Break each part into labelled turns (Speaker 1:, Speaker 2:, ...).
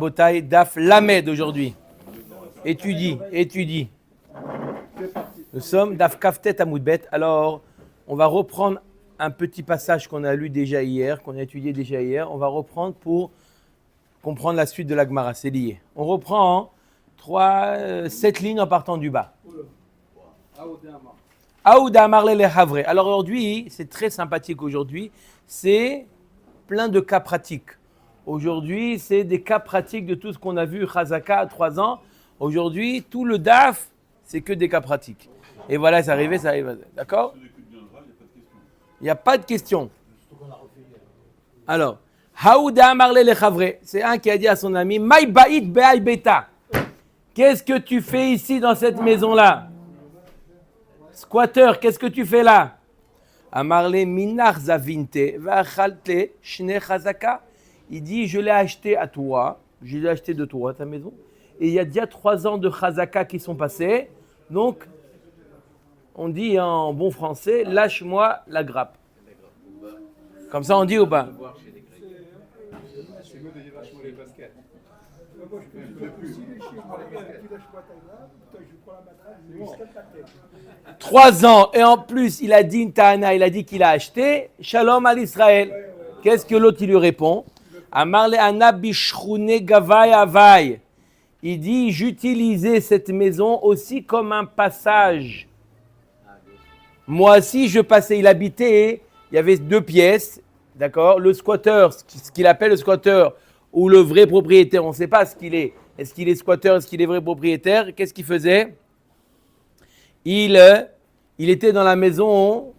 Speaker 1: Botaï, Daf Lamed aujourd'hui. Étudie. Nous sommes Daf Kaftet Amoudbet. Alors, on va reprendre un petit passage qu'on a lu déjà hier, qu'on a étudié déjà hier. On va reprendre pour comprendre la suite de la Gemara. C'est lié. On reprend 7 lignes en partant du bas. Aouda Amarle le Havre. Alors aujourd'hui, c'est très sympathique aujourd'hui. C'est plein de cas pratiques. Aujourd'hui, c'est des cas pratiques de tout ce qu'on a vu Chazaka à 3 ans. Aujourd'hui, tout le DAF, c'est que des cas pratiques. Et voilà, ça arrive. D'accord ? Il n'y a pas de question. Alors, Haouda Amarle le Havre. C'est un qui a dit à son ami, Maï Baït Be'ay Beta. Qu'est-ce que tu fais ici dans cette maison-là ? Squatter, qu'est-ce que tu fais là ? Amarle minar zavinte va'achalte shne chazaka. Il dit, je l'ai acheté à toi, je l'ai acheté de toi, ta maison. Et il y a déjà 3 ans de chazaka qui sont passés. Donc, on dit en bon français, lâche-moi la grappe. Comme ça on dit ou pas ? 3 ans, et en plus, il a dit une ta'ana, il a dit qu'il a acheté. Shalom à l'Israël. Qu'est-ce que l'autre, il lui répond ? Amarle ana bishroune gavai avai. Il dit, j'utilisais cette maison aussi comme un passage. Moi aussi, je passais, il habitait, il y avait 2 pièces, d'accord ? Le squatter, ce qu'il appelle le squatter, ou le vrai propriétaire, on ne sait pas ce qu'il est. Est-ce qu'il est squatter, est-ce qu'il est vrai propriétaire ? Qu'est-ce qu'il faisait ? Il était dans la maison,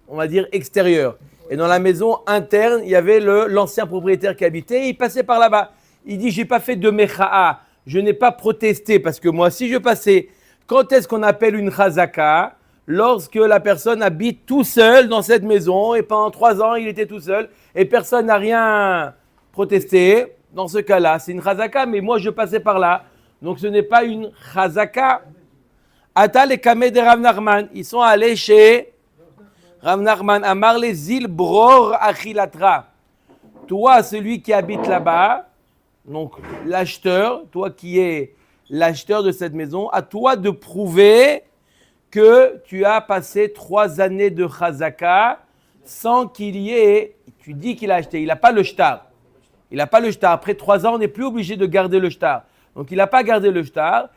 Speaker 1: on va dire, extérieure. Et dans la maison interne, il y avait l'ancien propriétaire qui habitait, et il passait par là-bas. Il dit, j'ai pas fait de mecha'a, je n'ai pas protesté, parce que moi, si je passais, quand est-ce qu'on appelle une chazaka ? Lorsque la personne habite tout seul dans cette maison, et pendant 3 ans, il était tout seul, et personne n'a rien protesté. Dans ce cas-là, c'est une chazaka, mais moi, je passais par là. Donc, ce n'est pas une chazaka. Atal et Kameh de Rav Nachman, ils sont allés chez Rav Nachman, Amar les Zil Bror Achilatra. Toi, celui qui habite là-bas, donc l'acheteur, toi qui es l'acheteur de cette maison, à toi de prouver que tu as passé 3 années de chazaka sans qu'il y ait, tu dis qu'il a acheté, il n'a pas le shtar. Il n'a pas le shtar. Après 3 ans, on n'est plus obligé de garder le shtar. Donc, il n'a pas gardé le shtar.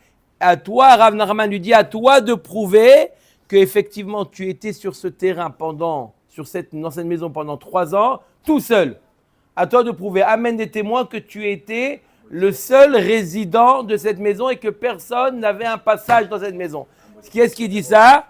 Speaker 1: À toi, Rav Nachman lui dit, à toi de prouver qu'effectivement, tu étais sur ce terrain dans cette maison pendant 3 ans, tout seul. À toi de prouver, amène des témoins que tu étais le seul résident de cette maison et que personne n'avait un passage dans cette maison. Qu'est-ce qui dit ça ?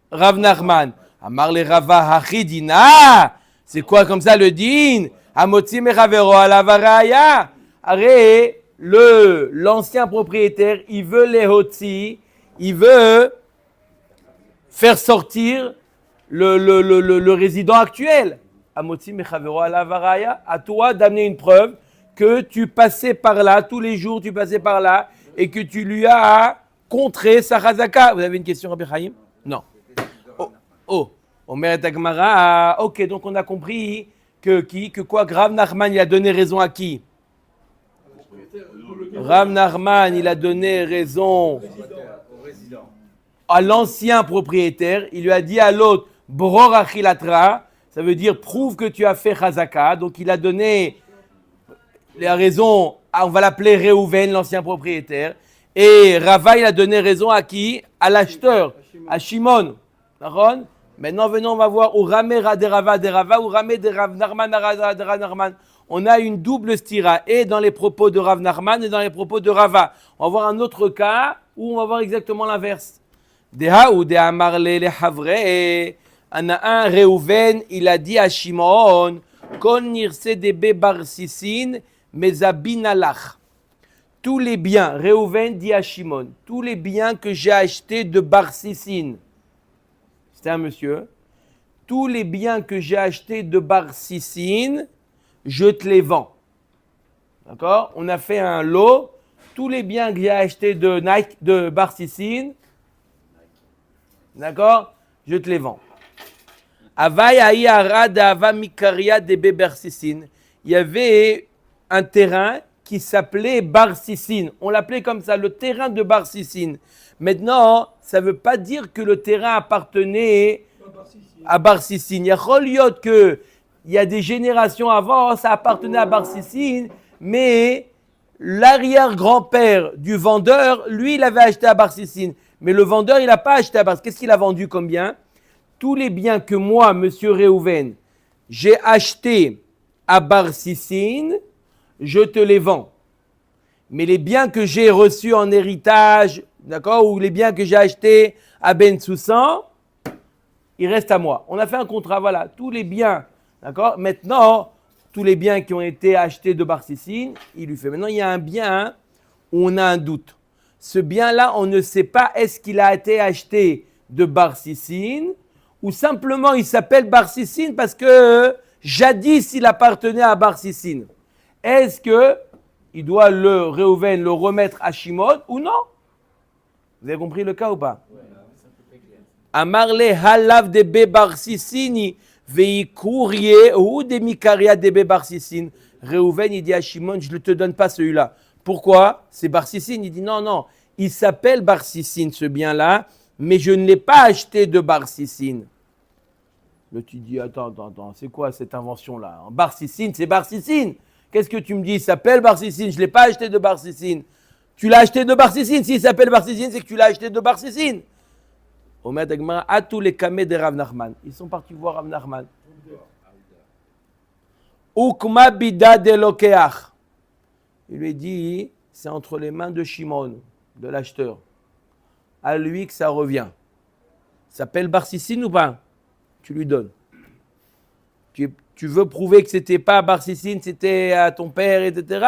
Speaker 1: Rav Nachman. Amar le Rava Hachidina. C'est quoi comme ça le din ? Amotzi meravero alavaraya. Arrête. L'ancien propriétaire, il veut les hotzi, il veut faire sortir le résident actuel. Amotzi mechavero alavaraya, à toi d'amener une preuve que tu passais par là, tous les jours tu passais par là, et que tu lui as contré sa chazaka. Vous avez une question, Rabbi Chaim ? Non. Omer et Agmara. Ok, donc on a compris que quoi, Rav Nachman, il a donné raison à qui ? Rav Nachman, il a donné raison à l'ancien propriétaire. Il lui a dit à l'autre, Bror Achilatra, ça veut dire prouve que tu as fait chazaka. Donc il a donné la raison, on va l'appeler Réhouven, l'ancien propriétaire. Et Rava, il a donné raison à qui ? À l'acheteur, à Shimon. Maintenant, venons, on va voir ou Ramé de Rava ou Ramé de Rav Nachman de Rav Nachman. On a une double stira, et dans les propos de Rav Nachman et dans les propos de Rava. On va voir un autre cas où on va voir exactement l'inverse. Deha ou Deha Marle le Havre. On a un Réhouven, il a dit à Shimon, Kon nirse debe bar sisin mezabin alach. Tous les biens, Réhouven dit à Shimon, tous les biens que j'ai achetés de bar sisin. C'était un monsieur. Tous les biens que j'ai achetés de bar sisin, je te les vends. D'accord ? On a fait un lot. Tous les biens que j'ai achetés de Nike, de Bar Sissin, d'accord ? Je te les vends. Avay aï arad ava mikaria de Bar Sissin. Il y avait un terrain qui s'appelait Bar Sissin. On l'appelait comme ça, le terrain de Bar Sissin. Maintenant, ça ne veut pas dire que le terrain appartenait à Bar Sissin. Il y a Choliot qu'il y a des générations avant, ça appartenait à Bar Sissin, mais l'arrière-grand-père du vendeur, lui, il avait acheté à Bar Sissin. Mais le vendeur, il n'a pas acheté à Bar Sissin. Qu'est-ce qu'il a vendu comme bien? Tous les biens que moi, monsieur Réhouven, j'ai achetés à Bar Sissin, je te les vends. Mais les biens que j'ai reçus en héritage, d'accord, ou les biens que j'ai achetés à Ben Soussan, ils restent à moi. On a fait un contrat, voilà, tous les biens, d'accord. Maintenant, tous les biens qui ont été achetés de Bar Sissin, il lui fait. Maintenant, il y a un bien où on a un doute. Ce bien-là, on ne sait pas est-ce qu'il a été acheté de Bar Sissin ou simplement il s'appelle Bar Sissin parce que jadis il appartenait à Bar Sissin. Est-ce que il doit Réhouven le remettre à Shimon ou non? Vous avez compris le cas ou pas? Amarle halav de Bar Sissini veikurie ou de mikaria de Bar Sissin. Réhouven il dit à Shimon, je ne te donne pas celui-là. Pourquoi? C'est Bar Sissin. Il dit non, il s'appelle Bar Sissin ce bien-là, mais je ne l'ai pas acheté de Bar Sissin. Là tu dis attends, c'est quoi cette invention-là? Bar Sissin, c'est Bar Sissin. Qu'est-ce que tu me dis? Il s'appelle Bar Sissin, je ne l'ai pas acheté de Bar Sissin. Tu l'as acheté de Bar Sissin. S'il s'appelle Bar Sissin, c'est que tu l'as acheté de Bar Sissin. Omer Dagmara, à tous les kamés de Rav Nachman. Ils sont partis voir Rav Nachman. Ukma bida de lokeach. Il lui dit, c'est entre les mains de Shimon, de l'acheteur. À lui que ça revient. Ça s'appelle Bar Sissin ou pas? Tu lui donnes. Tu veux prouver que c'était pas Bar Sissin, c'était à ton père, etc.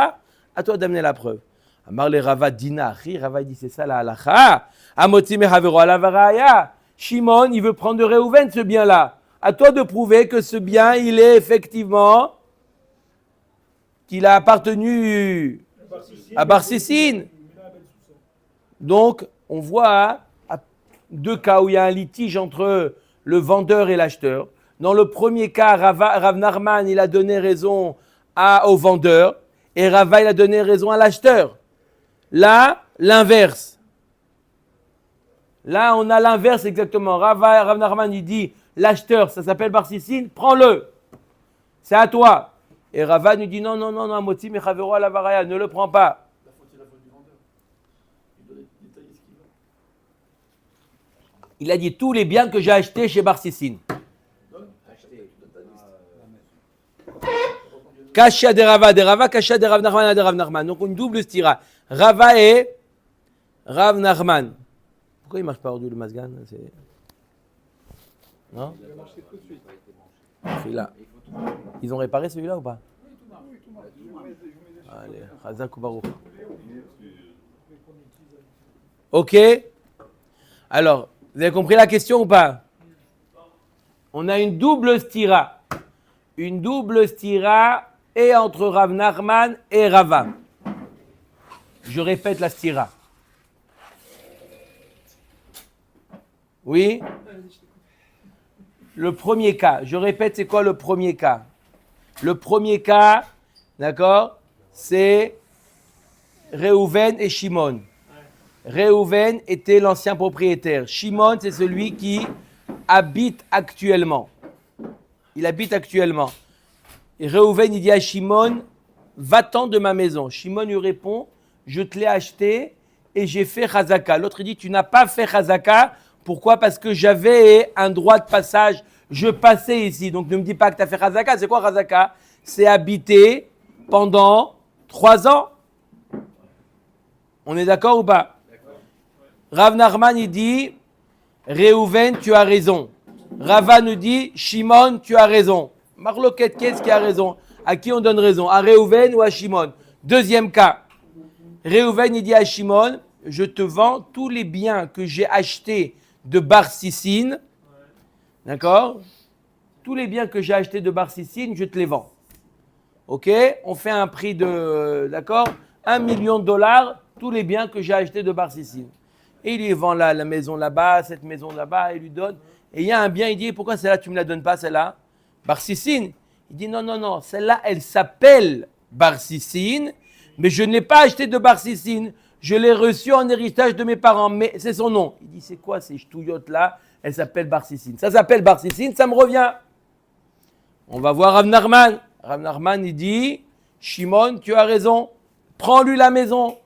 Speaker 1: À toi d'amener la preuve. Amar le Rava Dina, Rava dit c'est ça la halacha. Amotzi mehavero alavaraya. Shimon, il veut prendre de Réhouven ce bien-là. À toi de prouver que ce bien, il est effectivement, qu'il a appartenu à Bar Sissin. Donc, on voit deux cas où il y a un litige entre le vendeur et l'acheteur. Dans le premier cas, Rav Nachman, il a donné raison au vendeur et Rava, il a donné raison à l'acheteur. Là, l'inverse. Là, on a l'inverse exactement. Rav Nachman, il dit, l'acheteur, ça s'appelle Bar Sissin, prends-le. C'est à toi. Et Rava nous dit, non, Moti mechavero alavaraya, ne le prends pas. La faute, c'est la faute du vendeur. Il doit détailler ce qu'il veut. Il a dit, tous les biens que j'ai achetés chez Bar Sissin. Kasha de Rava, Kasha de Rav Nachman. Donc une double stira. Rava et Rav Nachman. Pourquoi il ne marche pas aujourd'hui le Mazgan? Non? Celui-là. Ils ont réparé celui-là ou pas? Allez, Chazak ou Baruch. Ok. Alors, vous avez compris la question ou pas? On a une double stira. Une double stira et entre Rav Nachman et Rava. Je répète la stira. Oui? Le premier cas, je répète, c'est quoi le premier cas? Le premier cas, d'accord, c'est Réhouven et Shimon. Réhouven était l'ancien propriétaire. Shimon, c'est celui qui habite actuellement. Il habite actuellement. Et Réhouven, il dit à Shimon, va-t'en de ma maison. Shimon lui répond, je te l'ai acheté et j'ai fait chazaka. L'autre, il dit, tu n'as pas fait chazaka. Pourquoi? Parce que j'avais un droit de passage. Je passais ici. Donc, ne me dis pas que tu as fait chazaka. C'est quoi chazaka? C'est habiter pendant 3 ans. On est d'accord ou pas? Rav Nachman, il dit, Réhouven, tu as raison. Rava nous dit, Shimon, tu as raison. Marloquette, qu'est-ce qui a raison? À qui on donne raison? À Réhouven ou à Shimon? Deuxième cas. Réhouven, il dit à Shimon, je te vends tous les biens que j'ai achetés de Bar Sissin. D'accord? Tous les biens que j'ai achetés de Bar Sissin, je te les vends. Ok? On fait un prix de, d'accord? $1 million, tous les biens que j'ai achetés de Bar Sissin. Et il lui vend la maison là-bas, cette maison là-bas, il lui donne. Et il y a un bien, il dit, pourquoi celle-là, tu ne me la donnes pas, celle-là? Bar Sissin. Il dit, non, celle-là, elle s'appelle Bar-Sissin, mais je ne l'ai pas acheté de Bar-Sissin. Je l'ai reçu en héritage de mes parents, mais c'est son nom. Il dit, c'est quoi ces ch'touillottes-là? Elle s'appelle Bar-Sissin. Ça s'appelle Bar-Sissin, ça me revient. On va voir Rav Nachman. Rav Nachman, il dit, Shimon, tu as raison. Prends-lui la maison.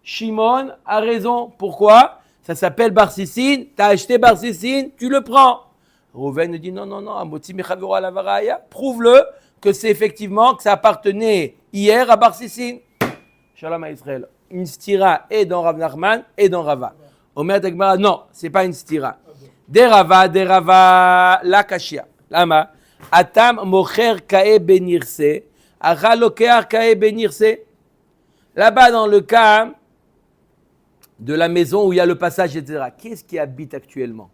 Speaker 1: Shimon a raison. Pourquoi? Ça s'appelle Bar-Sissin. Tu as acheté Bar-Sissin, tu le prends. Reuven dit, non, Amotzi mechavero ala varaya. Prouve-le que c'est effectivement que ça appartenait hier à Bar-Sissin. Shalom à Israël. Une stira est dans Rav Nachman et dans Rava. Omer Tegmara, non, c'est pas une stira. De Rava, la kashia. Lama. Atam mocher kae benirse. Acha lokear kae benirse. Là-bas, dans le cas de la maison où il y a le passage, etc., qu'est-ce qui habite actuellement?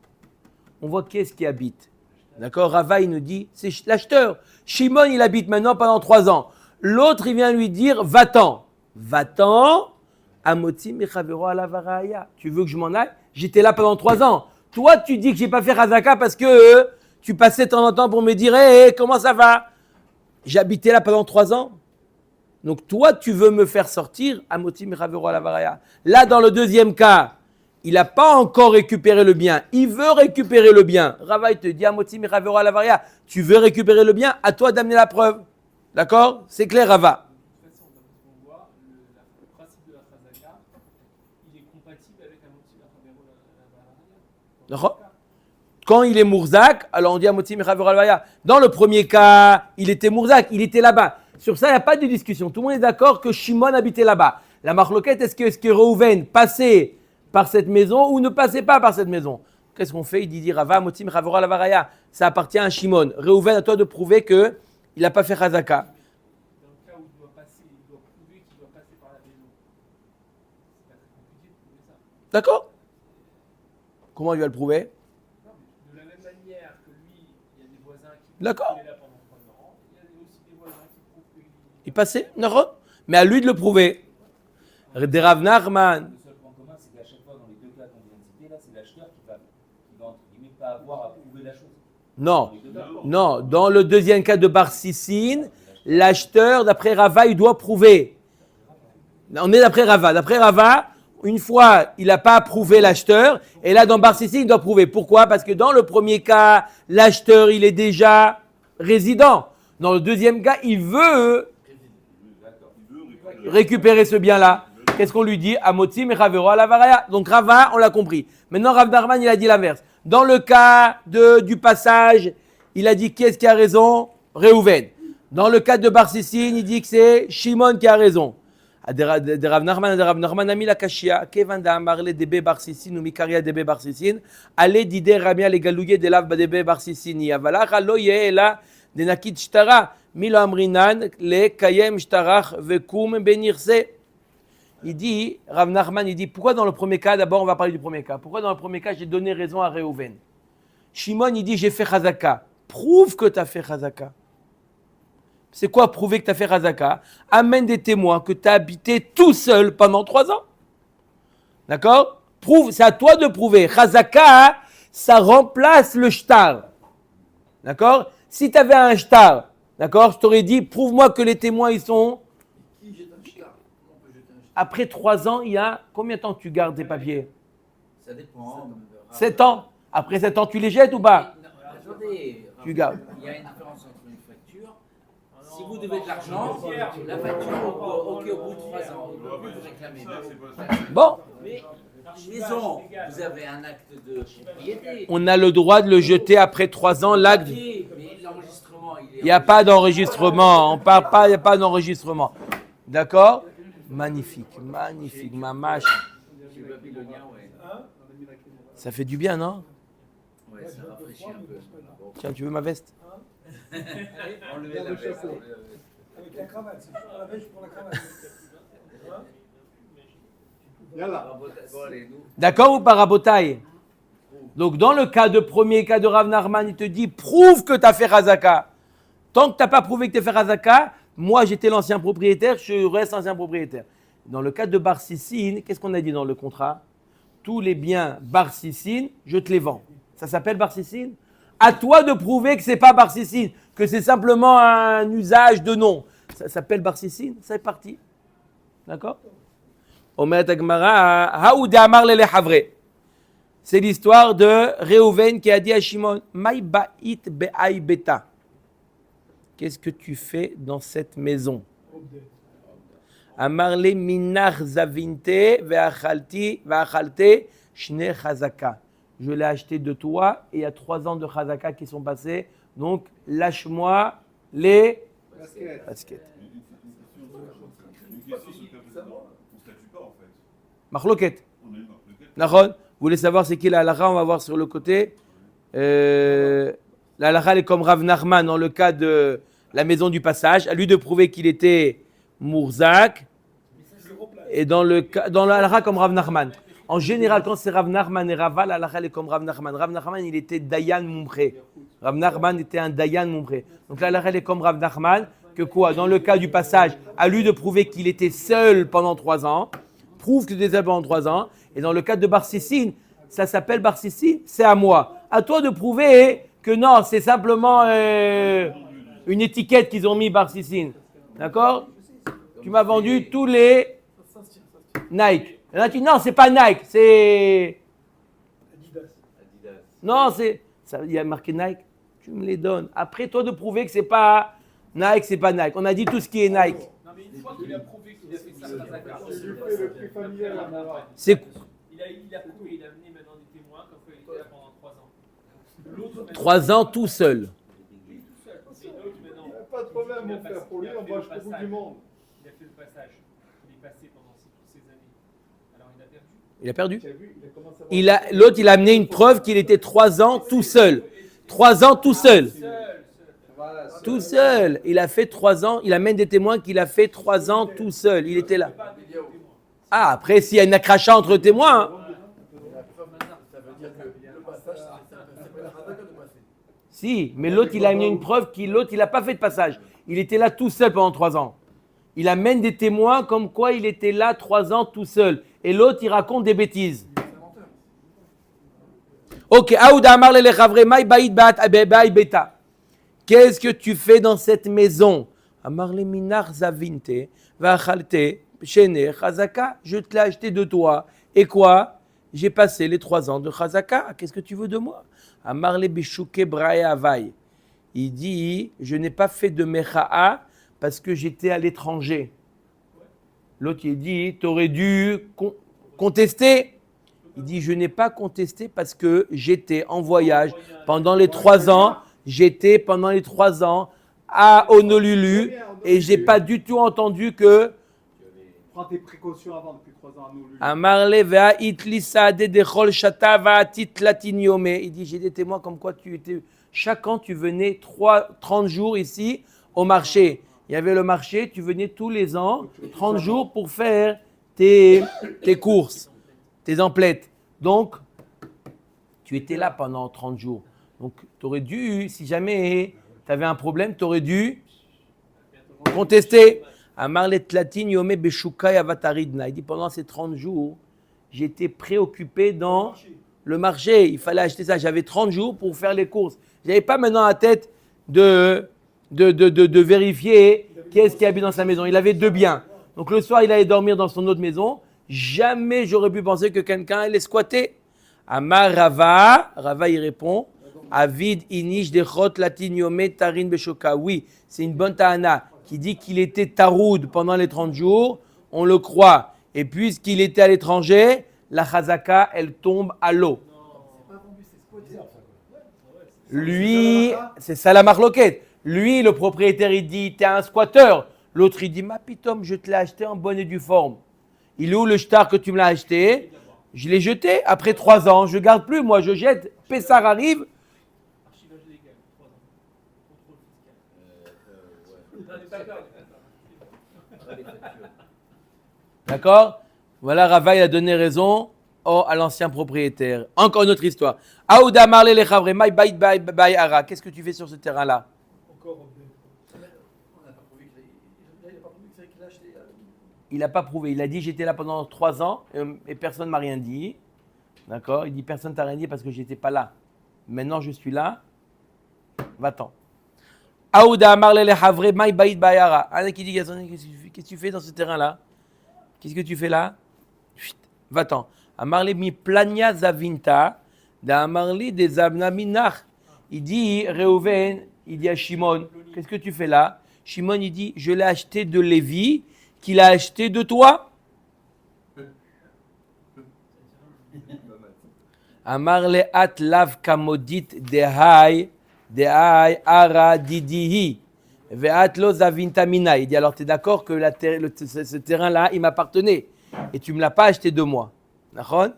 Speaker 1: On voit qu'est-ce qui habite. D'accord? Rava, il nous dit, c'est l'acheteur. Shimon, il habite maintenant pendant 3 ans. L'autre, il vient lui dire, va-t'en. Va-t'en. Amotzi mechavero ala varaya. Tu veux que je m'en aille? J'étais là pendant 3 ans. Toi, tu dis que j'ai pas fait Hazaka parce que tu passais de temps en temps pour me dire, hé, comment ça va? J'habitais là pendant 3 ans. Donc toi, tu veux me faire sortir, Amotzi mechavero ala varaya. Là, dans le deuxième cas, il n'a pas encore récupéré le bien. Il veut récupérer le bien. Rava, il te dit, Amotzi mechavero ala varaya. Tu veux récupérer le bien? À toi d'amener la preuve. D'accord? C'est clair, Rava. Quand il est Mourzak, alors on dit Amotzi mechavero ala varaya. Dans le premier cas, il était Mourzak, il était là-bas. Sur ça, il n'y a pas de discussion. Tout le monde est d'accord que Shimon habitait là-bas. La marloquette, est-ce que Reuven passait par cette maison ou ne passait pas par cette maison? Qu'est-ce qu'on fait? Il dit Rava, Amotzi mechavero ala varaya. Ça appartient à Shimon. Reuven, à toi de prouver qu'il n'a pas fait Chazaka.
Speaker 2: Dans le cas où il doit passer, il doit prouver qu'il doit passer par la maison. C'est pas très compliqué de prouver ça.
Speaker 1: D'accord? Comment il va le prouver?
Speaker 2: Non, mais de la même manière que lui, il y a des voisins qui
Speaker 1: D'accord.
Speaker 2: est là pendant 3 ans, il y a aussi des voisins qui prouvent qu'il
Speaker 1: Il passait, d'accord? Mais à lui de le prouver. De Rav Nachman.
Speaker 3: Le seul point commun, c'est qu'à chaque fois, dans les 2 cas qu'on vient de citer, là, c'est l'acheteur qui va entre guillemets, pas avoir à prouver la chose.
Speaker 1: Non, non. Dans le deuxième cas de Bar-Sissin, l'acheteur, d'après Rava, il doit prouver. On est d'après Rava. D'après Rava, une fois, il n'a pas approuvé l'acheteur. Et là, dans Bar-Sissin, il doit prouver. Pourquoi? Parce que dans le premier cas, l'acheteur, il est déjà résident. Dans le deuxième cas, il veut récupérer ce bien-là. Qu'est-ce qu'on lui dit? Amotzi mechavero ala varaya. Donc Rava, on l'a compris. Maintenant, Rav Nachman, il a dit l'inverse. Dans le cas du passage, il a dit qui est-ce qui a raison? Reuven. Dans le cas de Bar-Sissin, il dit que c'est Shimon qui a raison. De Rav Nachman a mis la kashia. Kevan da amarle debe Bar-Sissin ou mikaria debe Bar-Sissin. Allez dide ramia le galouye de lav debe Bar-Sissin. Yavala lo yela de nakid shtara. Milo amrinan le kayem shtarach vekum benirse. Il dit, Rav Nachman, il dit, pourquoi dans le premier cas, d'abord on va parler du premier cas, pourquoi dans le premier cas j'ai donné raison à Reuven? Shimon, il dit, j'ai fait Chazaka. Prouve que tu as fait Chazaka. C'est quoi prouver que tu as fait Chazaka? Amène des témoins que tu as habité tout seul pendant 3 ans. D'accord? Prouve, c'est à toi de prouver. Chazaka, ça remplace le shtar. D'accord? Si tu avais un shtar, d'accord, je t'aurais dit, prouve-moi que les témoins, ils sont... Après 3 ans, il y a combien de temps tu gardes tes papiers?
Speaker 4: Ça dépend.
Speaker 1: 7 ans. Après 7 ans, tu les jettes ou pas?
Speaker 4: Attendez,
Speaker 1: Tu gardes.
Speaker 4: il y a une différence entre une facture. Si vous devez de l'argent, la facture, ok, au bout de 3 ans, vous pouvez vous réclamer.
Speaker 1: Bon,
Speaker 4: Mais maison, vous avez un acte de propriété.
Speaker 1: on a le droit de le jeter après 3 ans, l'acte.
Speaker 4: Mais l'enregistrement, il est.
Speaker 1: Il n'y a pas d'enregistrement. On ne parle pas, il n'y a pas d'enregistrement. D'accord? Magnifique, magnifique, mamache.
Speaker 4: Chez le Babylonien, ouais.
Speaker 1: Ça fait du bien, non?
Speaker 4: Ouais, ça rafraîchit un peu. Bon.
Speaker 1: Tiens, tu veux ma veste?
Speaker 4: Enlevez la veste.
Speaker 2: Avec la cravate, c'est pour la veste pour la cravate.
Speaker 4: Bon, allez, nous.
Speaker 1: D'accord ou pas, Rabotaï? Donc, dans le cas de premier cas de Rav Nachman, il te dit, prouve que tu as fait Razaka. Tant que tu n'as pas prouvé que tu as fait Razaka, moi, j'étais l'ancien propriétaire, je reste ancien propriétaire. Dans le cas de Bar-Sissin, qu'est-ce qu'on a dit dans le contrat? Tous les biens Bar-Sissin, je te les vends. Ça s'appelle Bar-Sissin? À toi de prouver que ce n'est pas Bar-Sissin, que c'est simplement un usage de nom. Ça s'appelle Barsissin, c'est parti. D'accord? Omeret Agmara, Haouda Amar Lele Havre. C'est l'histoire de Réhouven qui a dit à Shimon, Maï ba'it be'aï beta. Qu'est-ce que tu fais dans cette maison? Amarle minar zavinte ve'achalte shne chazaka. Je l'ai acheté de toi et il y a 3 ans de chazaka qui sont passés. Donc lâche-moi les baskets.
Speaker 5: Une question sur le cas précédent, on ne statue pas en fait.
Speaker 1: Marloquette.
Speaker 5: On a une marque.
Speaker 1: Nahon. Vous voulez savoir c'est qui la halakha? On va voir sur le côté. La halakha elle est comme Rav Nachman dans le cas de la maison du passage. À lui de prouver qu'il était Mourzak. Et dans la halakha comme Rav Nachman. En général, quand c'est Rav Nachman et Rava, la halakha elle est comme Rav Nachman. Rav Nachman, il était Dayan Mumpré. Rav Nachman était un Dayan Mumpré. Donc la halakha elle est comme Rav Nachman. Que quoi? Dans le cas du passage, à lui de prouver qu'il était seul pendant 3 ans. Prouve qu'il était seul pendant 3 ans. Et dans le cas de Barsissin, ça s'appelle Barsissin, c'est à moi. À toi de prouver que non, c'est simplement une étiquette qu'ils ont mis Barsissin. D'accord? Tu m'as vendu tous les Nike. Et là, tu dis non, c'est pas Nike, c'est. Non, il y a marqué Nike. Tu me les donnes. Après, toi de prouver que c'est pas Nike, c'est pas Nike. On a dit tout ce qui est Nike.
Speaker 2: Non, mais une fois qu'il a prouvé qu'il a fait ça,
Speaker 1: C'est.
Speaker 2: il a prouvé, il a amené maintenant des témoins comme quoi il était là pendant 3 ans. L'autre,
Speaker 1: 3 ans tout seul.
Speaker 2: tout seul. Et l'autre, maintenant,
Speaker 6: Pas de problème, mon frère, pour lui, on va acheter beaucoup du monde.
Speaker 2: il a fait le passage. Il est passé pendant toutes ces années. Alors il a perdu.
Speaker 1: Il a perdu.
Speaker 6: Tu as vu, il a commencé à avoir-
Speaker 1: L'autre, il a amené une preuve qu'il était 3 ans tout seul. 3 ans tout seul.
Speaker 6: Voilà,
Speaker 1: Tout seul. Il a fait 3 ans. Il amène des témoins qu'il a fait 3 ans tout seul. Il était là. Ah, après, s'il y a une accracha entre témoins. Hein.
Speaker 6: Ça veut dire que le passage, ça s'appelle Hadaka de passer.
Speaker 1: Si, mais l'autre, il a amené une preuve l'autre, il n'a pas fait de passage. Il était là tout seul pendant 3 ans. Il amène des témoins comme quoi il était là 3 ans tout seul. Et l'autre, il raconte des bêtises. Ok, Aouda Amar Lele Havre, Maï Baïd Baï Beta. Qu'est-ce que tu fais dans cette maison? Amar le minar zavinte, vachalte, shene, chazaka. Je te l'ai acheté de toi. Et quoi? J'ai passé les 3 ans de chazaka. Qu'est-ce que tu veux de moi? Amar le bishuke brae avai. Il dit, je n'ai pas fait de mecha'a parce que j'étais à l'étranger. L'autre, il dit, tu aurais dû contester. Il dit, je n'ai pas contesté parce que j'étais en voyage pendant les 3 ans. J'étais pendant les 3 ans à Honolulu et j'ai pas du tout entendu que
Speaker 6: Prends tes précautions avant depuis 3 ans à nous.
Speaker 1: Amarle vea itlisa de dechol shata vaatit latiniome. Il dit, j'ai des témoins comme quoi tu étais chaque an tu venais 30 jours ici au marché. Il y avait le marché, tu venais tous les ans 30 jours pour faire tes courses, tes emplettes. Donc tu étais là pendant 30 jours. Donc, tu aurais dû, si jamais tu avais un problème, tu aurais dû contester. Amarle tlatin yome beshukai avataridna. Il dit, pendant ces 30 jours, j'étais préoccupé dans le marché. Il fallait acheter ça. J'avais 30 jours pour faire les courses. Je n'avais pas maintenant la tête de vérifier qu'est-ce qu'il habite dans sa maison. Il avait 2 biens. Donc, le soir, il allait dormir dans son autre maison. Jamais j'aurais pu penser que quelqu'un allait squatter. Amar Rava, Rava il répond, Avid inish dechot latiniome tarin beshoka. Oui, c'est une bonne ta'ana qui dit qu'il était taroud pendant les 30 jours, on le croit. Et puisqu'il était à l'étranger, la chazaka, elle tombe à l'eau. Lui, c'est ça la marloquette. Lui, le propriétaire, il dit, t'es un squatteur. L'autre, il dit, ma pitom, je te l'ai acheté en bonne et due forme. Il est où le shtar que tu me l'as acheté? Je l'ai jeté. Après 3 ans, je ne garde plus. Moi, je jette. Pessar arrive.
Speaker 2: Archivage légal, 3 ans. Contrôle fiscal.
Speaker 1: D'accord? Voilà, Rava, il a donné raison à l'ancien propriétaire. Encore une autre histoire. Aouda marle le chavre, maï baï ara. Qu'est-ce que tu fais sur ce terrain-là? Il n'a pas prouvé. Il a dit j'étais là pendant 3 ans et personne ne m'a rien dit. D'accord? Il dit personne ne t'a rien dit parce que je n'étais pas là. Maintenant je suis là. Va-t'en. Aouda Amarle le Havre, Maï Baïd Bayara. Un qui dit, qu'est-ce que tu fais dans ce terrain-là? Qu'est-ce que tu fais là? Chut, va-t'en. Amarle mi plania zavinta, da Amarle des abnaminach. Il dit, Réhouven, il dit à Shimon, qu'est-ce que tu fais là? Shimon, il dit, je l'ai acheté de Lévi, qu'il a acheté de toi. Amarle at lav kamodit dehai ara didihi ve'at lo zavinta mina. Il dit alors tu es d'accord que ce terrain-là il m'appartenait et tu me l'as pas acheté de moi. D'accord?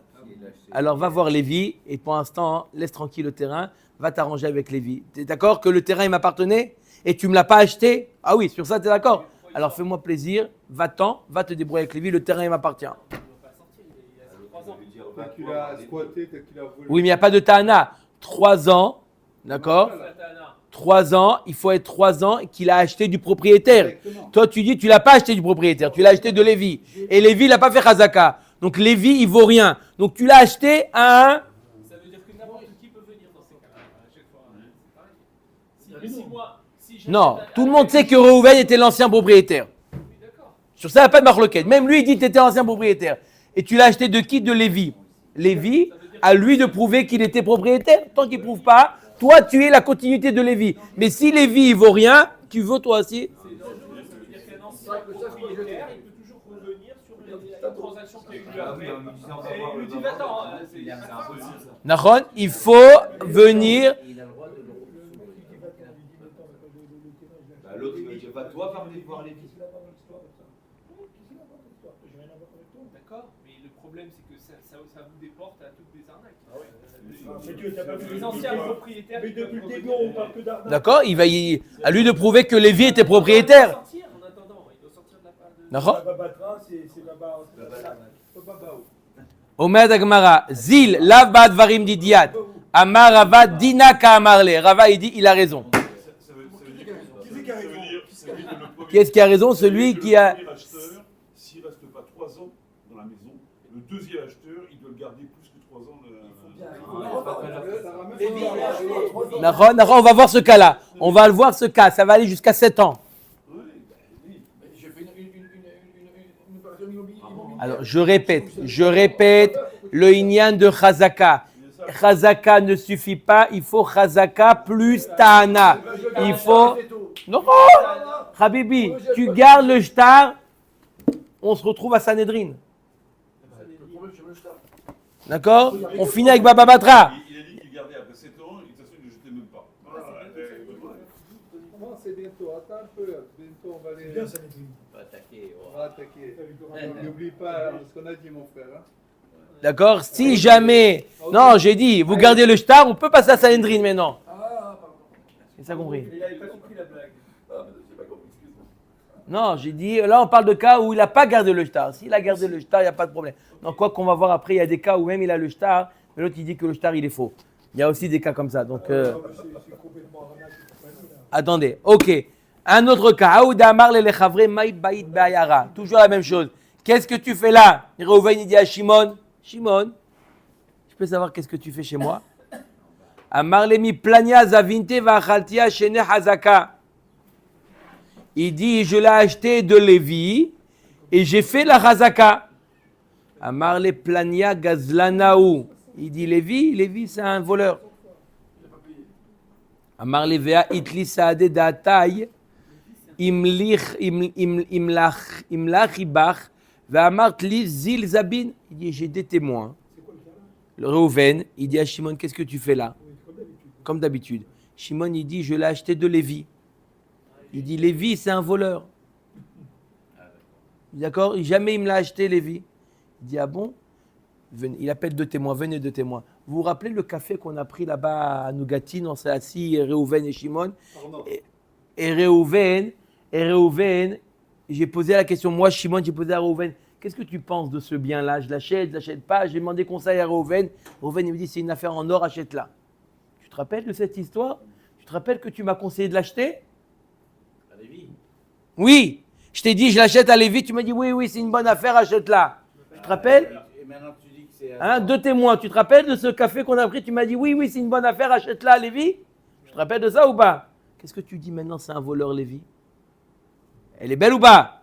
Speaker 1: Alors va voir Lévi et pour l'instant laisse tranquille le terrain, va t'arranger avec Lévi. Tu es d'accord que le terrain il m'appartenait et tu me l'as pas acheté? Ah oui, sur ça tu es d'accord? Alors fais-moi plaisir, va-t'en, va te débrouiller avec Lévi, le terrain il m'appartient.
Speaker 5: Peut-être qu'il a squatté, peut-être qu'il a volé.
Speaker 1: Oui, mais il n'y a pas de Tana. 3 ans, d'accord? 3 ans, il faut être 3 ans qu'il a acheté du propriétaire.
Speaker 6: Exactement.
Speaker 1: Toi, tu dis, tu ne l'as pas acheté du propriétaire, tu l'as acheté de Lévi. Et Lévi, il n'a pas fait Chazaka. Donc Lévi, il vaut rien. Donc tu l'as acheté à un.
Speaker 2: Ça veut dire que n'importe qui peut venir dans ces cas-là, à chaque fois. C'est pareil. Si moi, si j'achète
Speaker 1: Non,
Speaker 2: un-
Speaker 1: tout le monde sait que Reuven était l'ancien propriétaire.
Speaker 2: Oui, d'accord.
Speaker 1: Sur ça, il n'y a pas de marloquette. Même lui, il dit que tu étais l'ancien propriétaire. Et tu l'as acheté de qui? De Lévi. Lévi, à lui de prouver qu'il était propriétaire. Tant qu'il ne prouve pas, toi, tu es la continuité de Lévi. Mais si Lévi, il vaut rien, tu veux toi aussi?
Speaker 2: C'est dangereux, ça veut dire qu'un ancien propriétaire, il peut toujours revenir sur la transaction qu'il y a eu après. Et il lui dit, attends, c'est impossible ça.
Speaker 1: Nahon, il faut venir.
Speaker 4: Il a le droit de le
Speaker 3: Bah, l'autre, il va dire, va toi parler voir les filles.
Speaker 2: D'accord, mais le problème c'est que ça vous déporte à toutes les arnaques.
Speaker 6: Mais tu t'as pas vu
Speaker 2: Les anciens propriétaires.
Speaker 6: Mais depuis le début, on parle que d'arnaque.
Speaker 1: D'accord? À lui de prouver que Lévi était propriétaire.
Speaker 2: Sortir en attendant, il doit sortir de la part de.
Speaker 1: Nahon.
Speaker 6: Babatra, c'est Baba. Babao.
Speaker 1: Omer Agmara, Zil, Lav Bad Varim Didiat, Amar Rava, Dina Ka Amarle. Rava, il dit, il a raison.
Speaker 5: Ça veut dire que le premier
Speaker 1: Qui est-ce qui a raison? Celui qui a.
Speaker 5: premier acheteur, s'il ne reste pas 3 ans dans la maison, le deuxième acheteur, il doit le garder plus que 3 ans.
Speaker 1: Nahon, on va voir ce cas-là. On va le voir ce cas. Ça va aller jusqu'à 7 ans.
Speaker 6: Je fais une opération immobilière.
Speaker 1: Alors, je répète, le Inyan de Chazaka. Chazaka ne suffit pas, il faut Chazaka plus Ta'ana. Il faut. Non, Habibi, tu gardes le shtar, on se retrouve à Sanhedrin. D'accord? On finit avec Baba Batra.
Speaker 5: Il a dit qu'il gardait après 7 ans, et de toute façon, il ne le jetait même pas.
Speaker 7: Non, c'est bientôt. Attends un peu. Bientôt, on va les.
Speaker 6: Bien, ça m'étonne.
Speaker 4: On va attaquer.
Speaker 7: On va attaquer. N'oublie pas ce qu'on a dit, mon frère. Hein.
Speaker 1: D'accord? Si jamais. Non, j'ai dit, vous gardez le shtar, on peut passer à Sanhedrin maintenant.
Speaker 6: Ah, pardon.
Speaker 1: C'est ça compris?
Speaker 2: Il n'avait pas compris la blague.
Speaker 6: Ah, mais j'ai pas compris, excuse-moi.
Speaker 1: Non, j'ai dit, là on parle de cas où il n'a pas gardé le shtar. S'il a gardé le shtar, il n'y a pas de problème. Donc quoi qu'on va voir après, il y a des cas où même il a le shtar, mais l'autre il dit que le shtar il est faux. Il y a aussi des cas comme ça. Donc
Speaker 6: C'est complètement arnaque.
Speaker 1: attendez, ok. Un autre cas, Aouda Amar le Lechavre Maï Baïd Bayara. Toujours la même chose. Qu'est-ce que tu fais là? Réhouven il dit à Shimon, Shimon, je peux savoir qu'est-ce que tu fais chez moi? Amar le mi plania zavinte va'achaltia shene hazaka. Il dit, je l'ai acheté de Lévi et j'ai fait la Hazaka. Amar le plania gazlanaou. Il dit, Lévi c'est un voleur. Amar le vea itli saade datay imlach ibach ve'amart li zil zabin. Il dit, j'ai des témoins. Le Réhouven, il dit à Shimon, qu'est-ce que tu fais là? Comme d'habitude. Shimon, il dit, je l'ai acheté de Lévi. Il dit, Lévi, c'est un voleur. D'accord? Jamais il me l'a acheté, Lévi. Il dit, ah bon? Venez. Il appelle 2 témoins, venez 2 témoins. Vous vous rappelez le café qu'on a pris là-bas à Nougatine? On s'est assis, Réhouven et Shimon. Et Réhouven, j'ai posé la question, moi, Shimon, j'ai posé à Réhouven, qu'est-ce que tu penses de ce bien-là? Je l'achète pas? J'ai demandé conseil à Réhouven. Réhouven, il me dit, c'est une affaire en or, achète-la. Tu te rappelles de cette histoire? Tu te rappelles que tu m'as conseillé de l'acheter? Oui, je t'ai dit, je l'achète à Lévi, tu m'as dit, oui, c'est une bonne affaire, achète-la. Tu te rappelles?
Speaker 4: Et maintenant tu dis que c'est.
Speaker 1: Hein, 2 témoins, tu te rappelles de ce café qu'on a pris? Tu m'as dit, oui, c'est une bonne affaire, achète-la à Lévi. Tu te rappelles de ça ou pas? Qu'est-ce que tu dis maintenant, c'est un voleur Lévi? Elle est belle ou pas?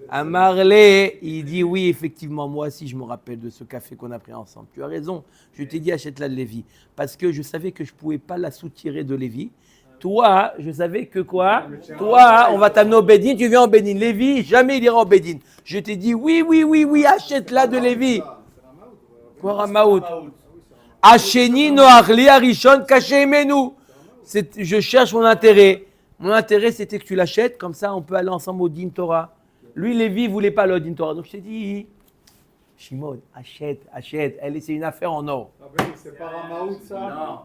Speaker 1: Amarlé, il dit oui, effectivement, moi aussi je me rappelle de ce café qu'on a pris ensemble. Tu as raison, je t'ai dit achète-la de Lévi. Parce que je savais que je ne pouvais pas la soutirer de Lévi. Toi, je savais que quoi? Toi, on va t'amener au Bédine, tu viens au Bédine. Lévi, jamais il ira au Bédine. Je t'ai dit oui, achète-la de Lévi. Quoi, Ramaout? Acheni noachli arishon kaché menu. Je cherche mon intérêt. Mon intérêt, c'était que tu l'achètes, comme ça on peut aller ensemble au Din Torah. Lui, Lévi, ne voulait pas le Din Torah. Donc je t'ai dit, Shimon, achète. C'est une affaire en or.
Speaker 7: Ah ben, c'est pas Ramaout ça?
Speaker 4: Non.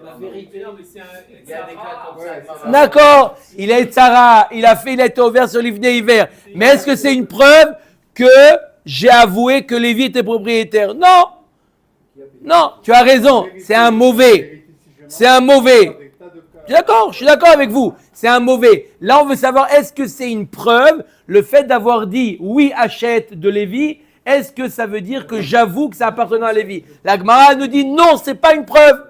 Speaker 2: La vérité, non, mais c'est un.
Speaker 4: Il y a des cas comme ça.
Speaker 1: D'accord, il est Tzara, il a été ouvert sur l'Ivné hiver. Mais est-ce que c'est une preuve que j'ai avoué que Lévi était propriétaire? Non, tu as raison, c'est un mauvais. C'est un mauvais. Je suis d'accord avec vous. C'est un mauvais. Là, on veut savoir, est-ce que c'est une preuve, le fait d'avoir dit oui, achète de Lévi, est-ce que ça veut dire que j'avoue que ça appartenait à Lévi? La Gemara nous dit non, c'est pas une preuve.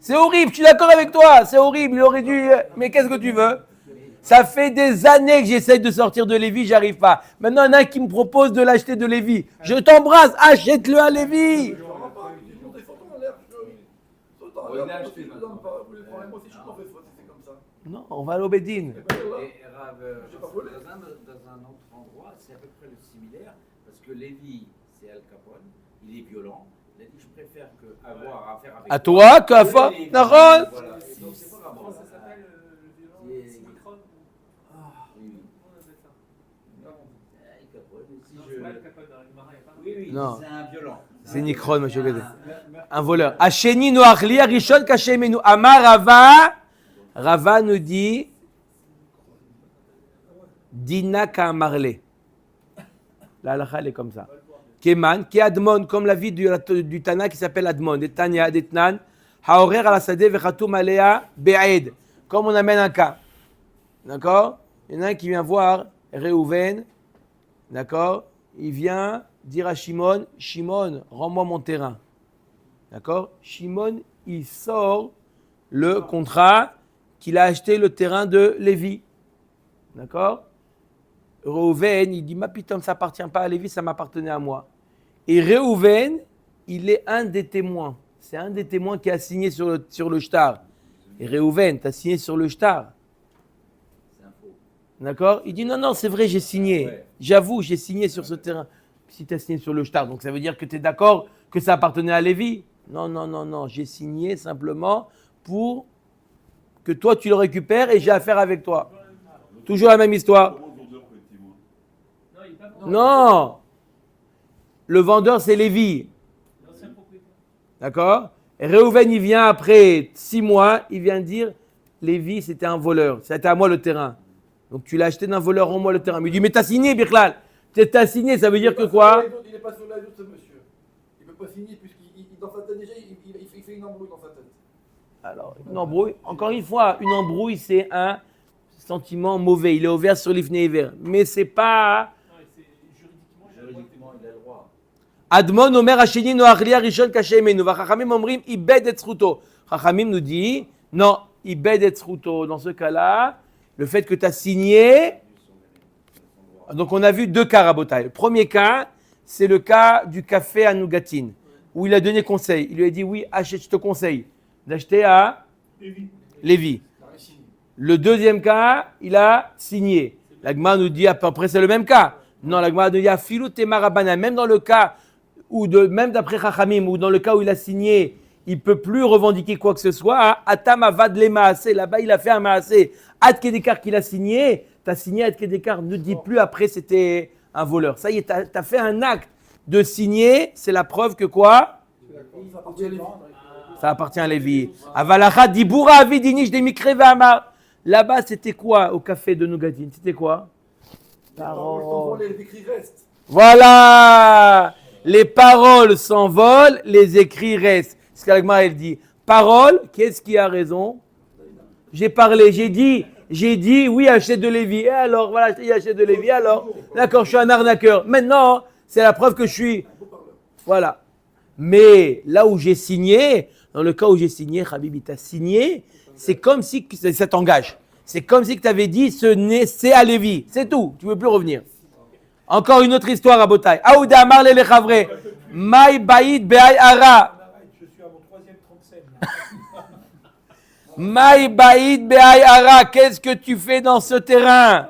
Speaker 1: C'est horrible, je suis d'accord avec toi, c'est horrible, il aurait dû... Mais qu'est-ce que tu veux? Ça fait des années que j'essaye de sortir de Lévi, j'arrive pas. Maintenant, il y en a un qui me propose de l'acheter de Lévi. Je t'embrasse, achète-le à Lévi. Non, on va à l'Obédine.
Speaker 4: Et Rav, dans un autre endroit, c'est à peu près le similaire, parce que Lévi, c'est Al Capone, il est violent. Il a dit je préfère avoir affaire avec
Speaker 1: À toi qu'à Fa. Naron.
Speaker 4: Voilà. Donc c'est pas grave.
Speaker 2: Ça s'appelle le violon synchrone.
Speaker 4: Oui.
Speaker 2: Comment on appelle ça?
Speaker 4: Al Capone, si
Speaker 2: Non,
Speaker 4: je...
Speaker 2: c'est pas le Capone, dans le marin, il y a pas.
Speaker 4: Oui,
Speaker 1: Non.
Speaker 4: c'est un violent.
Speaker 1: C'est Nikron, monsieur Gede. Un voleur. Acheni noachli arishon kaché menu. Amar Rava nous dit Dina ka'amarle. La halakha, elle est comme ça. Keman, qui Admon, comme la vie du Tana qui s'appelle Admon, des Tanya, des Tnan, Haorer al Asadeh vechatoum alea be'ed. Comme on amène un cas. D'accord? Il y en a un qui vient voir Réhouven. D'accord? Il vient dire à Shimon, Shimon, rends-moi mon terrain. D'accord? Shimon, il sort le contrat qu'il a acheté le terrain de Lévi. D'accord? Réhouven, il dit, ma pitom, ça appartient pas à Lévi, ça m'appartenait à moi. Et Réhouven, il est un des témoins. C'est un des témoins qui a signé sur le shtar. Et Réhouven, tu as signé sur le shtar.
Speaker 4: C'est un faux.
Speaker 1: D'accord? Il dit, non, c'est vrai, j'ai signé.
Speaker 4: Ouais.
Speaker 1: J'avoue, j'ai signé sur ce terrain. Si tu as signé sur le shtar, donc ça veut dire que tu es d'accord que ça appartenait à Lévi? Non, j'ai signé simplement pour que toi, tu le récupères et j'ai affaire avec toi. Toujours la même histoire.
Speaker 5: Comment le vendeur peut être témoin?
Speaker 2: Non, il est pas bon.
Speaker 1: Non. Le vendeur, c'est Lévi.
Speaker 2: L'ancien propriétaire.
Speaker 1: D'accord? Et Réhouven, il vient après 6 mois, il vient dire, Lévi, c'était un voleur. C'était à moi le terrain. Donc tu l'as acheté d'un voleur, rends-moi le terrain. Mais il dit, mais t'as signé, Birklal. T'as signé, ça veut dire que quoi?
Speaker 6: Il n'est pas sur la de ce monsieur. Il ne peut pas signer puisqu'il dans sa tête déjà, il fait une embrouille dans sa tête.
Speaker 1: Alors, une embrouille, encore une fois, une embrouille, c'est un sentiment mauvais. Il est ouvert sur l'Ifné Hiver. Mais c'est pas...
Speaker 2: Non, et c'est
Speaker 4: Juridiquement, il a le droit.
Speaker 1: Admon Omer Hasheni Noachli Arishon Kaché Menu. Chachamim Omrim Ibed et Zruto. Chachamim nous dit non, Ibed et Zruto. Dans ce cas-là, le fait que tu as signé. Donc on a vu 2 cas Rabotai. Le premier cas, c'est le cas du café à Nougatine, où il a donné conseil. Il lui a dit oui, achète, je te conseille d'acheter à Lévi. Le deuxième cas, il a signé. L'Agma nous dit à peu près c'est le même cas. Non, l'Agma nous dit à Filou Temarabana, même dans le cas où même d'après Chachamim, ou dans le cas où il a signé, il ne peut plus revendiquer quoi que ce soit. Atam avad le maasé, là-bas il a fait un maasé. Ad Kedekar qu'il a signé, tu as signé Ad Kedekar, ne dis plus après c'était un voleur. Ça y est, tu as fait un acte de signer, c'est la preuve que quoi? Ça appartient à Lévi. Avalacha diboura avidinish de mikre ve'amar. Là-bas, c'était quoi au café de Nougatine? C'était quoi? Parole.
Speaker 6: Les écrits restent.
Speaker 1: Voilà! Les paroles s'envolent, les écrits restent. Ce qu'Algmar elle dit. Parole, qu'est-ce qui a raison? J'ai parlé, j'ai dit, oui, achète de Lévi. Et alors, voilà, il achète de Lévi, alors, d'accord, je suis un arnaqueur. Maintenant, c'est la preuve que je suis. Voilà. Mais là où j'ai signé, dans le cas où j'ai signé, Habib, il t'a signé, c'est comme si ça t'engage. C'est comme si tu avais dit c'est à Lévi. C'est tout. Tu ne veux plus revenir. Encore une autre histoire à Botaï. Aouda Amar le Lechavre. Maï Baïd Be'ay Ara.
Speaker 2: Je suis à mon 3e 37.
Speaker 1: Maï Baïd Be'ay Ara. Qu'est-ce que tu fais dans ce terrain?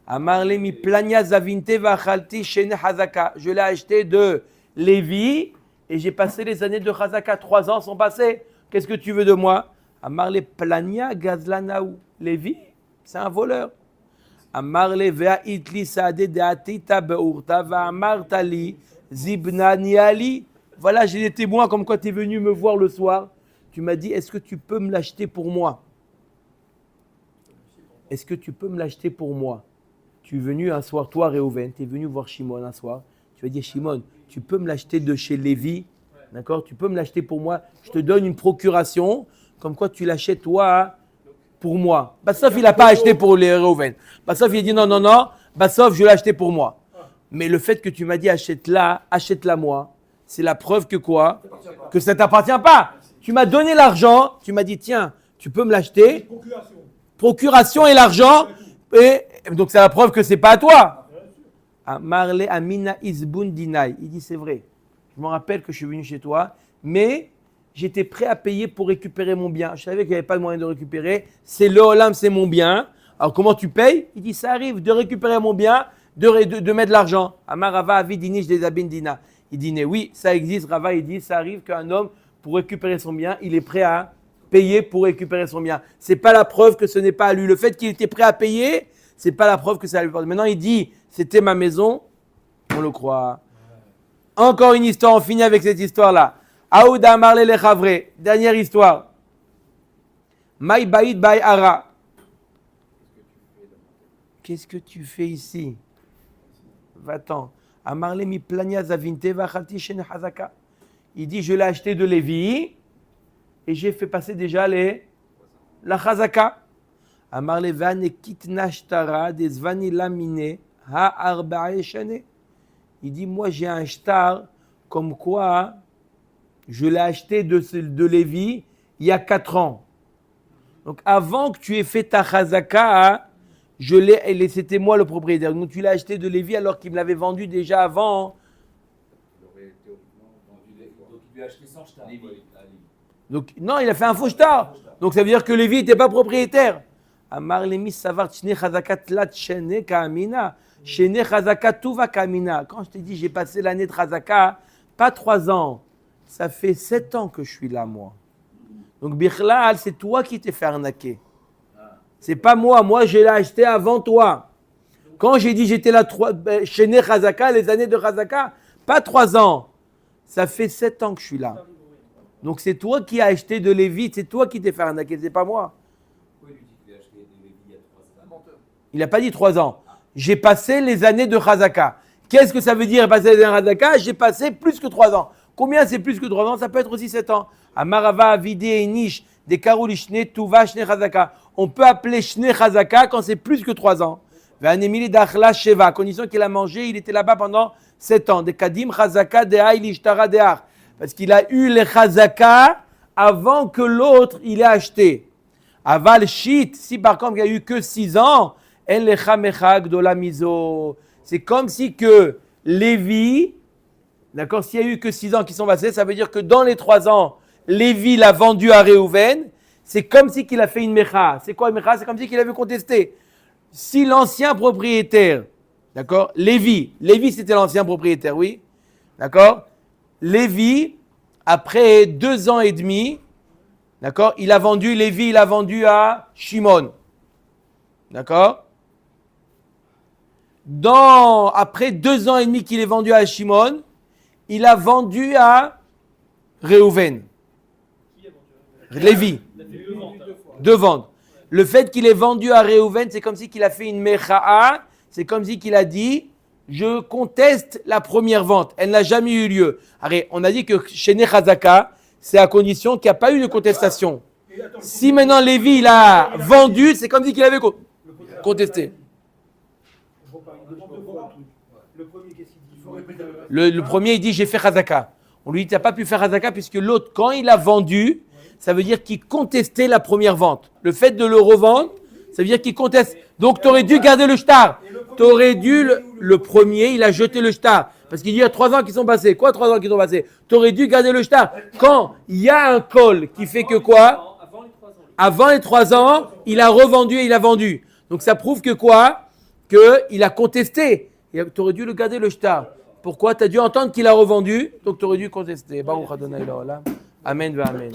Speaker 1: Amar le mi plania zavinte vachalti shene Hazaka. Je l'ai acheté de Lévi et j'ai passé les années de Hazaka. 3 ans sont passés. Qu'est-ce que tu veux de moi? Amar le plania gazlanaou. Lévi, c'est un voleur. Amar le vea itli saade de atita beurta va amartali zibnani ali. Voilà, j'ai des témoins comme quoi tu es venu me voir le soir. Tu m'as dit, est-ce que tu peux me l'acheter pour moi? Est-ce que tu peux me l'acheter pour moi? Tu es venu un soir, toi Réhouven, tu es venu voir Shimon un soir. Tu vas dire, Shimon, tu peux me l'acheter de chez Lévi? D'accord? Tu peux me l'acheter pour moi? Je te donne une procuration, comme quoi tu l'achètes toi pour moi. Bassof, il n'a pas acheté pour les Réhouven. Bassof, il a dit non. Bassof, je l'ai acheté pour moi. Mais le fait que tu m'as dit achète-la moi, c'est la preuve que quoi? Que ça ne t'appartient pas. Tu m'as donné l'argent, tu m'as dit tiens, tu peux me l'acheter. Procuration et l'argent. Et donc c'est la preuve que c'est pas à toi. Marle Amina Isbun Dinai. Il dit c'est vrai. Je me rappelle que je suis venu chez toi, mais j'étais prêt à payer pour récupérer mon bien. Je savais qu'il n'y avait pas de moyen de récupérer. C'est le Olam, c'est mon bien. Alors comment tu payes? Il dit ça arrive de récupérer mon bien, de mettre de l'argent. Amar Rava Avidinish des Abin Dina. Il dit oui, ça existe. Rava il dit ça arrive qu'un homme pour récupérer son bien, il est prêt à payer pour récupérer son bien. C'est pas la preuve que ce n'est pas à lui. Le fait qu'il était prêt à payer, c'est pas la preuve que c'est à lui. Maintenant, il dit, c'était ma maison, on le croit. Encore une histoire, on finit avec cette histoire-là. Aouda Marle le Chavre, dernière histoire. Maï Baïd Baï Ara. Qu'est-ce que tu fais ici? Va-t'en. Amarle mi plania zavinte vachalti shen Hazaka. Il dit, je l'ai acheté de Lévi. Et j'ai fait passer déjà la chazaka. Amar le vane kitnashtara des zvani lamine ha arbae shane. Il dit moi j'ai un shtar comme quoi je l'ai acheté de Lévi il y a 4 ans. Donc avant que tu aies fait ta chazaka, c'était moi le propriétaire. Donc tu l'as acheté de Lévi alors qu'il me l'avait vendu déjà avant.
Speaker 3: Donc il lui a acheté sans shtar.
Speaker 1: Donc, non, il a fait un faux shtar. Donc, ça veut dire que Lévi n'était pas propriétaire. Amar lemis savar tshne chazakat lat shene kamina. Shene chazakat tuva kamina. Quand je t'ai dit, j'ai passé l'année de chazaka, pas 3 ans. Ça fait 7 ans que je suis là, moi. Donc, Bichlal, c'est toi qui t'es fait arnaquer. C'est pas moi. Moi, je l'ai acheté avant toi. Quand j'ai dit, j'étais là, shene chazaka, les années de chazaka, pas 3 ans. Ça fait 7 ans que je suis là. Donc c'est toi qui as acheté de Lévi, c'est toi qui t'es fait arnaquer, c'est pas moi.
Speaker 3: Pourquoi il lui dit qu'il a acheté de Lévi il y a 3 ans?
Speaker 1: Il n'a pas dit 3 ans. J'ai passé les années de Chazaka. Qu'est-ce que ça veut dire passer les années de Chazaka? J'ai passé plus que 3 ans. Combien c'est plus que 3 ans? Ça peut être aussi 7 ans. Amarava, Avidé, Nish, des Karoulishne, Touva, Shne Chazaka. On peut appeler Shne Chazaka quand c'est plus que 3 ans. Vanemili Dachla Sheva, à condition qu'il a mangé, il était là-bas pendant 7 ans. Des Kadim Chazaka, des Haïlishtara, des Har. Parce qu'il a eu les chazaka avant que l'autre il ait acheté. Aval shit, si par contre il n'y a eu que 6 ans, en lecha mechag de la miso. C'est comme si que Lévi, d'accord, s'il n'y a eu que 6 ans qui sont passés, ça veut dire que dans les 3 ans, Lévi l'a vendu à Réhouven. C'est comme si qu'il a fait une mecha. C'est quoi une mecha? C'est comme si qu'il avait contesté. Si l'ancien propriétaire, d'accord, Lévi c'était l'ancien propriétaire, oui, d'accord. Lévi, après 2 ans et demi, d'accord, Lévi, il a vendu à Shimon. D'accord? Après 2 ans et demi qu'il est vendu à Shimon, il a vendu à Réhouven. Lévi. 2 ventes. Le fait qu'il ait vendu à Réhouven, c'est comme si qu'il a fait une mecha'a, c'est comme si qu'il a dit je conteste la première vente. Elle n'a jamais eu lieu. Allez, on a dit que chez Nechazaka, c'est à condition qu'il n'y a pas eu de contestation. Si maintenant Lévi il a vendu, c'est comme si qu'il avait contesté. Le premier, il dit j'ai fait Chazaka. On lui dit tu n'as pas pu faire Chazaka puisque l'autre, quand il a vendu, ça veut dire qu'il contestait la première vente. Le fait de le revendre, ça veut dire qu'il conteste. Donc, tu aurais dû garder le shtar. Tu aurais dû, le premier, il a jeté le shtar. Parce qu'il dit, il y a 3 ans qui sont passés. Quoi, 3 ans qui sont passés? Tu aurais dû garder le shtar. Quand il y a un call qui fait que quoi? Avant les 3 ans, il a revendu et il a vendu. Donc, ça prouve que quoi? Qu'il a contesté. Tu aurais dû le garder le shtar. Pourquoi? Tu as dû entendre qu'il a revendu, donc tu aurais dû contester. Baruch Adonai L'Olam. Amen, amen.